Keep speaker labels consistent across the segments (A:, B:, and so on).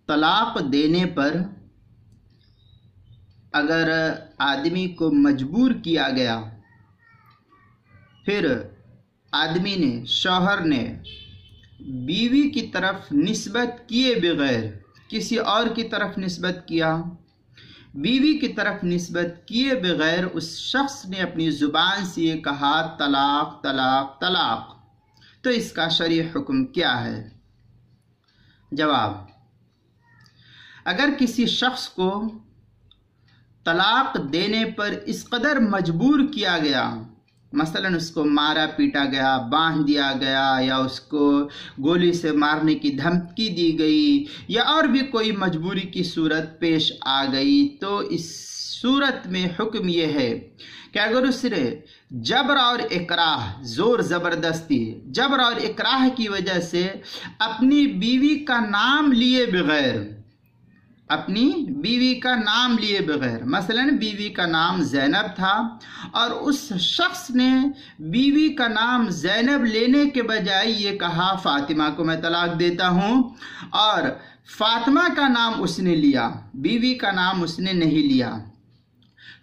A: طلاق دینے پر اگر آدمی کو مجبور کیا گیا، پھر آدمی نے، شوہر نے بیوی کی طرف نسبت کیے بغیر کسی اور کی طرف نسبت کیا، بیوی کی طرف نسبت کیے بغیر اس شخص نے اپنی زبان سے یہ کہا طلاق طلاق طلاق، تو اس کا شرعی حکم کیا ہے؟ جواب: اگر کسی شخص کو طلاق دینے پر اس قدر مجبور کیا گیا، مثلا اس کو مارا پیٹا گیا، باندھ دیا گیا، یا اس کو گولی سے مارنے کی دھمکی دی گئی، یا اور بھی کوئی مجبوری کی صورت پیش آ گئی، تو اس صورت میں حکم یہ ہے کہ اگر اس نے جبر اور اکراہ، زور زبردستی، جبر اور اکراہ کی وجہ سے اپنی بیوی کا نام لیے بغیر، اپنی بیوی کا نام لیے بغیر، مثلا بیوی کا نام زینب تھا اور اس شخص نے بیوی کا نام زینب لینے کے بجائے یہ کہا فاطمہ کو میں طلاق دیتا ہوں، اور فاطمہ کا نام اس نے لیا، بیوی کا نام اس نے نہیں لیا،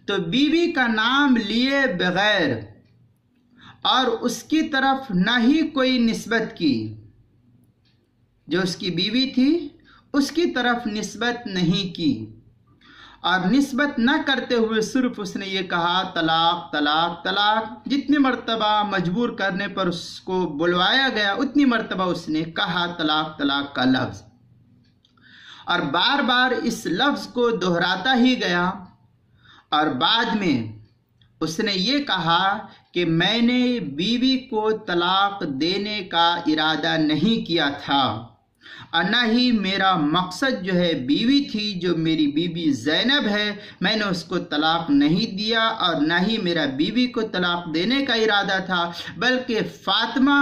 A: تو بیوی کا نام لیے بغیر اور اس کی طرف نہ ہی کوئی نسبت کی، جو اس کی بیوی تھی اس کی طرف نسبت نہیں کی، اور نسبت نہ کرتے ہوئے صرف اس نے یہ کہا طلاق طلاق طلاق، جتنی مرتبہ مجبور کرنے پر اس کو بلوایا گیا اتنی مرتبہ اس نے کہا طلاق طلاق کا لفظ، اور بار بار اس لفظ کو دہراتا ہی گیا، اور بعد میں اس نے یہ کہا کہ میں نے بیوی کو طلاق دینے کا ارادہ نہیں کیا تھا، اور نہ ہی میرا مقصد جو ہے بیوی تھی جو میری بیوی زینب ہے، میں نے اس کو طلاق نہیں دیا، اور نہ ہی میرا بیوی کو طلاق دینے کا ارادہ تھا، بلکہ فاطمہ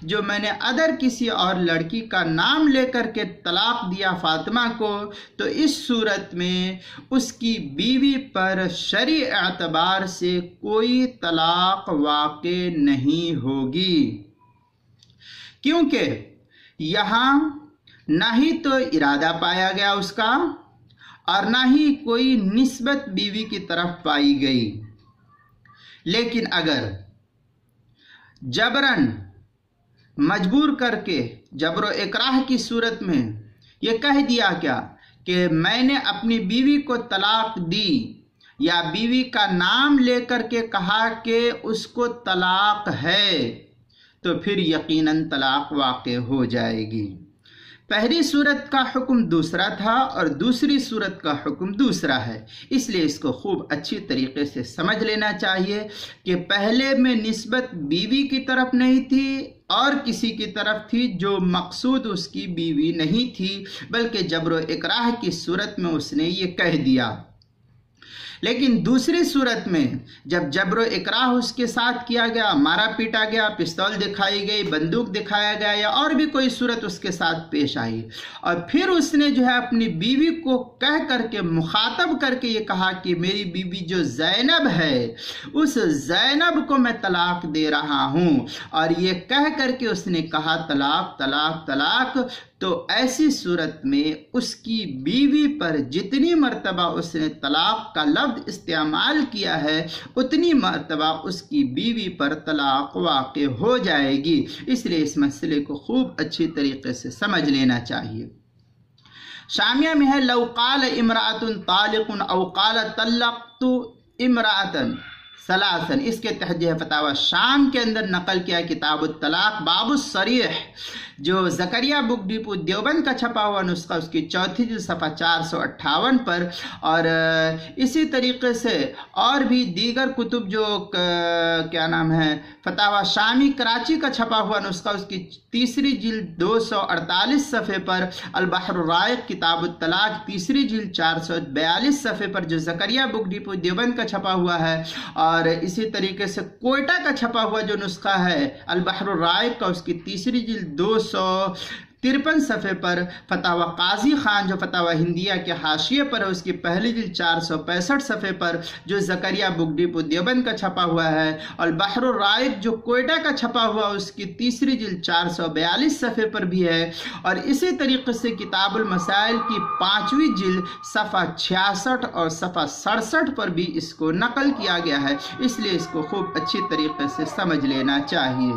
A: جو میں نے ادر کسی اور لڑکی کا نام لے کر کے طلاق دیا فاطمہ کو، تو اس صورت میں اس کی بیوی پر شرعی اعتبار سے کوئی طلاق واقع نہیں ہوگی، کیونکہ یہاں نہ ہی تو ارادہ پایا گیا اس کا، اور نہ ہی کوئی نسبت بیوی کی طرف پائی گئی۔ لیکن اگر جبراً مجبور کر کے، جبر و اکراہ کی صورت میں یہ کہہ دیا کیا کہ میں نے اپنی بیوی کو طلاق دی، یا بیوی کا نام لے کر کے کہا کہ اس کو طلاق ہے، تو پھر یقیناً طلاق واقع ہو جائے گی۔ پہلی صورت کا حکم دوسرا تھا اور دوسری صورت کا حکم دوسرا ہے، اس لیے اس کو خوب اچھی طریقے سے سمجھ لینا چاہیے کہ پہلے میں نسبت بیوی کی طرف نہیں تھی اور کسی کی طرف تھی جو مقصود اس کی بیوی نہیں تھی، بلکہ جبر و اکراہ کی صورت میں اس نے یہ کہہ دیا۔ لیکن دوسری صورت میں جب جبر و اکراہ اس کے ساتھ کیا گیا، مارا پیٹا گیا، پستول دکھائی گئی، بندوق دکھایا گیا، یا اور بھی کوئی صورت اس کے ساتھ پیش آئی، اور پھر اس نے جو ہے اپنی بیوی کو کہہ کر کے، مخاطب کر کے یہ کہا کہ میری بیوی جو زینب ہے اس زینب کو میں طلاق دے رہا ہوں، اور یہ کہہ کر کے اس نے کہا طلاق طلاق طلاق، تو ایسی صورت میں اس کی بیوی پر جتنی مرتبہ اس نے طلاق کا لفظ استعمال کیا ہے اتنی مرتبہ اس کی بیوی پر طلاق واقع ہو جائے گی۔ اس لیے اس مسئلے کو خوب اچھی طریقے سے سمجھ لینا چاہیے۔ شامیہ میں ہے لو قال امرأۃ طالق او قال طلقت امرأۃ ثلاثا، اس کے تحت جو ہے فتاوی شام کے اندر نقل کیا کتاب الطلاق باب الصریح، جو زکریا بک ڈیپو دیوبند کا چھپا ہوا نسخہ، اس کی چوتھی جلد صفحہ 458 پر، اور اسی طریقے سے اور بھی دیگر کتب جو کیا نام ہے فتاوی شامی کراچی کا چھپا ہوا نسخہ، اس کی تیسری جلد 248 صفحے پر، البحر الرائق کتاب الطلاق تیسری جلد 442 صفحے پر جو زکریا بک ڈیپو دیوبند کا چھپا ہوا ہے، اور اسی طریقے سے کوئٹہ کا چھپا ہوا جو نسخہ ہے البحر الرائق کا، اس کی تیسری جلد 53 صفحے پر، فتاوی قاضی خان جو فتاوی ہندیہ کے حاشیے پر ہے اس کی پہلی جلد 465 صفحے پر، جو زکریا بک ڈیپو دیوبند کا چھپا ہوا ہے، اور بحر الرائق جو کوئٹہ کا چھپا ہوا اس کی تیسری جلد 442 صفحے پر بھی ہے، اور اسی طریقے سے کتاب المسائل کی 5ویں جلد صفحہ 66 اور صفحہ 67 پر بھی اس کو نقل کیا گیا ہے، اس لیے اس کو خوب اچھی طریقے سے سمجھ لینا چاہیے۔